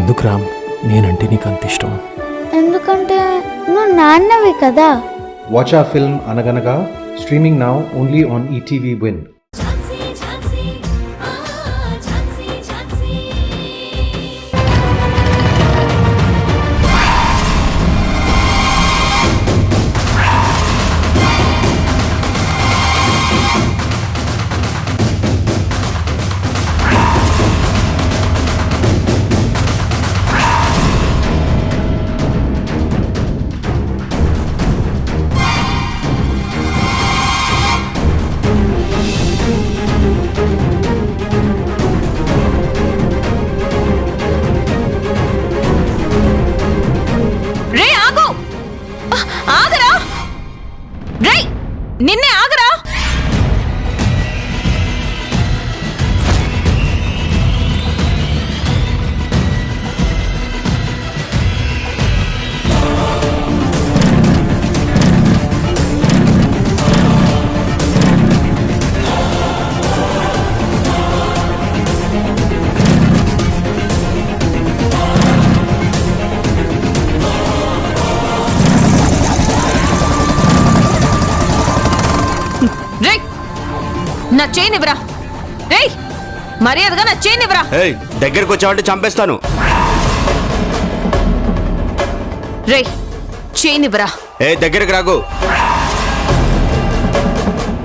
ఎందుకు రామ్ నేనంటే నీకు అంత ఇష్టం? ఎందుకంటే నువ్వు నాన్నవి కదా. Watch our film Anaganaga, streaming now only on ETV Win. నిన్నే ఆగరా. నా చైన్ ఇవ్వరా. రేయ్ మర్యాదగా నా చైన్ ఇవ్వరా. దగ్గరకు వచ్చావంటే చంపేస్తాను. రేయ్ చైన్ ఇవ్వరా. దగ్గరకు రాకు.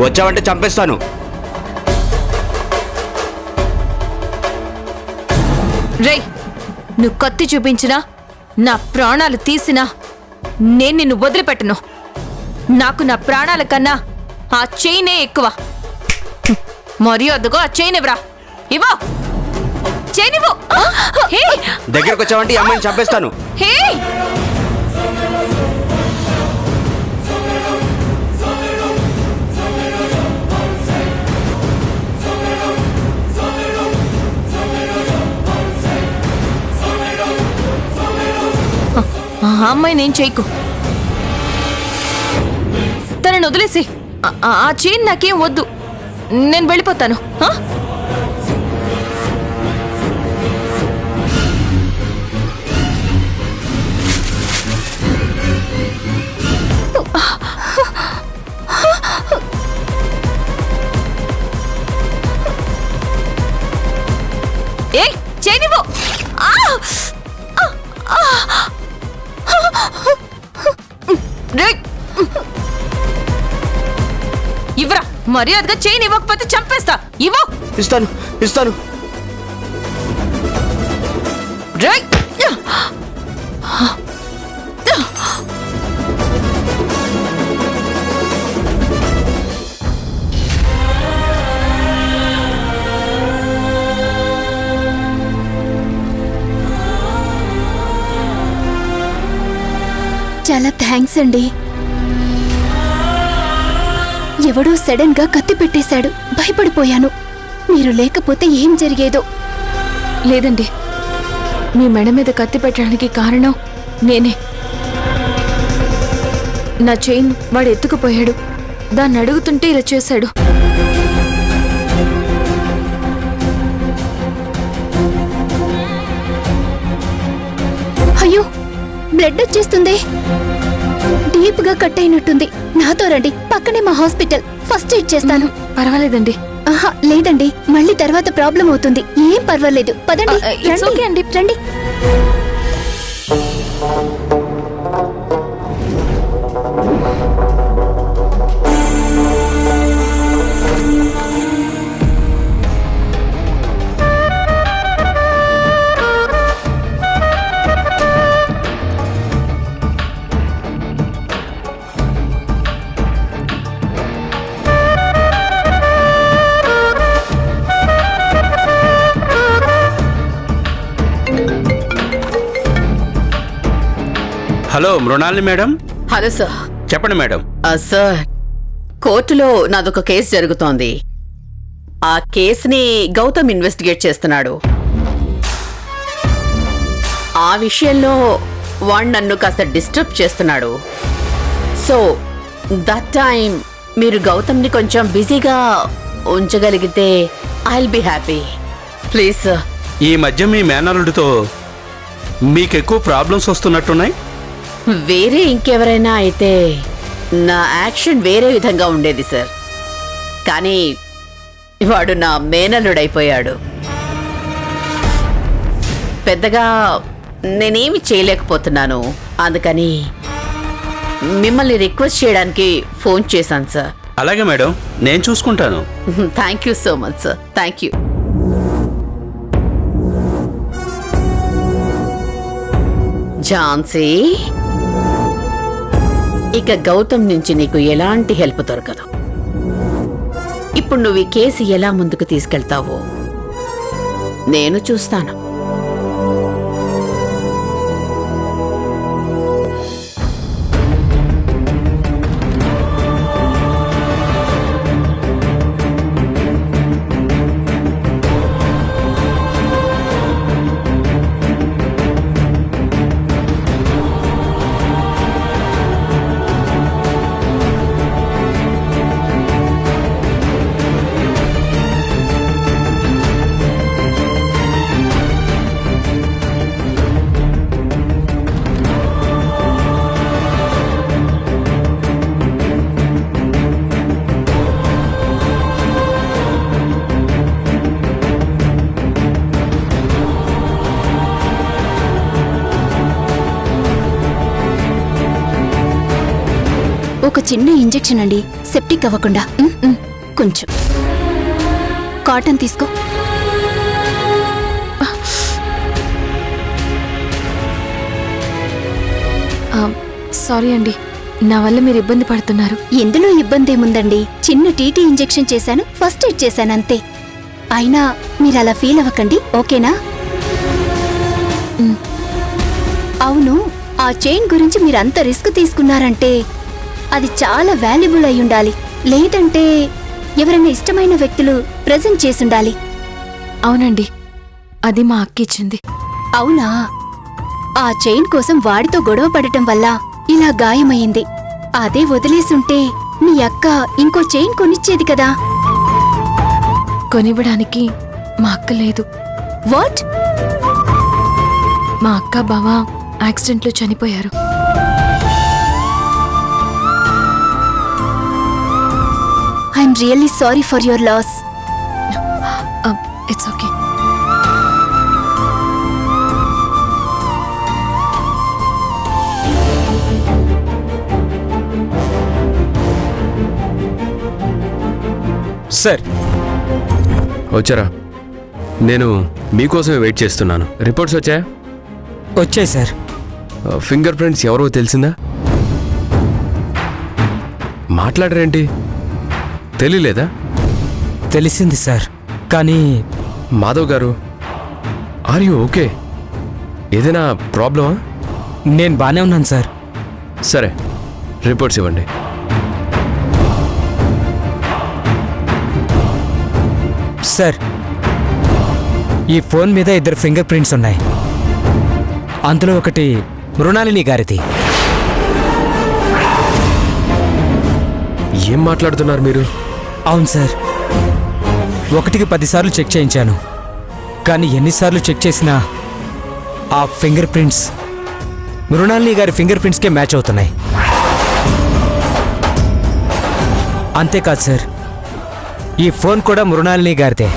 వచ్చావంటే చంపేస్తాను. రేయ్ నువ్వు కత్తి చూపించినా నా ప్రాణాలు తీసినా నేను నిన్ను వదిలిపెట్టను. నాకు నా ప్రాణాల కన్నా ఆ చైనే ఎక్కువ. మర్యాదగా ఆ చైన్ ఇవ్వరా. ఇవ్వు చైన్ ఇవ్వు. దగ్గరకు వచ్చావంటే ఈ అమ్మాయిని చంపేస్తాను. ఆ అమ్మాయి నేను చేయకు. తనని వదిలేసి ఆ చైన్ నాకేం వద్దు. నేను వెళ్ళిపోతాను. ఏయ్ చేయనివ్వు. ఇవ్వరా. మర్యాదగా చైన్ ఇవ్వకపోతే చంపేస్తా. ఇవ్వు. ఇస్తాను ఇస్తాను. చాలా థ్యాంక్స్ అండి. ఎవడో సడన్ గా కత్తి పెట్టేశాడు. భయపడిపోయాను. మీరు లేకపోతే ఏం జరిగేదో. లేదండి మీ మెడ మీద కత్తి పెట్టడానికి కారణం నేనే. నా చైన్ వాడు ఎత్తుకుపోయాడు. దాన్ని అడుగుతుంటే ఇలా చేశాడు. అయ్యో బ్లడ్ వచ్చేస్తుంది. డీప్ గా కట్ అయినట్టుంది. నాతో రండి. పక్కనే మా హాస్పిటల్. ఫస్ట్ ఎయిడ్ చేస్తాను. పర్వాలేదండి. ఆహా లేదండి, మళ్ళీ తర్వాత ప్రాబ్లం అవుతుంది. ఏం పర్వాలేదు, పదండి. అండి రండి. Hello Mrinalini madam. Hello sir. చెప్పండి మేడం. సార్ కోర్టులో నాదొక కేసు జరుగుతోంది. ఆ కేసుని గౌతమ్ ఇన్వెస్టిగేట్ చేస్తున్నాడు. ఆ విషయంలో వాడు నన్ను కాస్త డిస్టర్బ్ చేస్తున్నాడు. సో దట్ టైం మీరు గౌతమ్ని కొంచెం బిజీగా ఉంచగలిగితే I will be happy. Please sir. ఈ మధ్య మీ మేనల్లుడితో మీకు ఎక్కువ ప్రాబ్లమ్స్ వస్తున్నట్టున్నాయి. వేరే ఇంకెవరైనా అయితే నా యాక్షన్ వేరే విధంగా ఉండేది సార్. కానీ వాడు నా మేనల్లుడైపోయాడు. పెద్దగా నేనేమి చేయలేకపోతున్నాను. అందుకని మిమ్మల్ని రిక్వెస్ట్ చేయడానికి ఫోన్ చేశాను సార్. అలాగే మేడం, నేను చూసుకుంటాను. Thank you so much sir. Thank you. Jhansi, ఇక గౌతమ్ నుంచి నీకు ఎలాంటి హెల్ప్ దొరకదు. ఇప్పుడు నువ్వు ఈ కేసు ఎలా ముందుకు తీసుకెళ్తావో నేను చూస్తాను. ఒక చిన్న ఇంజెక్షన్ అండి, సెప్టిక్ అవ్వకుండా. కొంచెం కాటన్ తీసుకో. సారీ అండి, నా వల్ల మీరు ఇబ్బంది పడుతున్నారు. ఎందులో ఇబ్బంది ఏముందండి? చిన్న టీటీ ఇంజెక్షన్ చేశాను, ఫస్ట్ ఎయిడ్ చేశాను అంతే. అయినా మీరు అలా ఫీల్ అవ్వకండి, ఓకేనా? అవును, ఆ చైన్ గురించి మీరంత రిస్క్ తీసుకున్నారంటే అది చాలా వాల్యుబుల్ అయి ఉండాలి. లేదంటే ఎవరైనా ఇష్టమైన వ్యక్తులు ప్రెజెంట్ చేసుండాలి. అవునండి, అది మా అక్క ఇచ్చింది. అవునా? ఆ చైన్ కోసం వాడితో గొడవ పడటం వల్ల ఇలా గాయమయ్యింది. అదే వదిలేసుంటే మీ అక్క ఇంకో చైన్ కొనిచ్చేది కదా. కొనివ్వడానికి మా అక్క లేదు. వాట్? మా అక్క బావ యాక్సిడెంట్లో చనిపోయారు. I'm really sorry for your loss. It's okay. Sir వచ్చారా? నేను మీకోసమే వెయిట్ చేస్తున్నాను. రిపోర్ట్స్ వచ్చాయా? వచ్చాయి సార్. ఫింగర్ ప్రింట్స్ ఎవరో తెలిసిందా? మాట్లాడరేంటి? తెలియలేదా? తెలిసింది సార్, కానీ మాధవ్ గారు, ఆర్ యూ ఓకే? ఏదైనా ప్రాబ్లమా? నేను బానే ఉన్నాను సార్. సరే, రిపోర్ట్స్ ఇవ్వండి. సార్, ఈ ఫోన్ మీద 2 ఫింగర్ ప్రింట్స్ ఉన్నాయి. అందులో ఒకటి మృణాలిని గారిది. ఏం మాట్లాడుతున్నారు మీరు? అవును సార్, 1కి 10 సార్లు చెక్ చేయించాను. కానీ ఎన్నిసార్లు చెక్ చేసినా ఆ ఫింగర్ ప్రింట్స్ మృణాలిని గారి ఫింగర్ ప్రింట్స్కే మ్యాచ్ అవుతున్నాయి. అంతేకాదు సార్, ఈ ఫోన్ కూడా మృణాలిని గారిదే.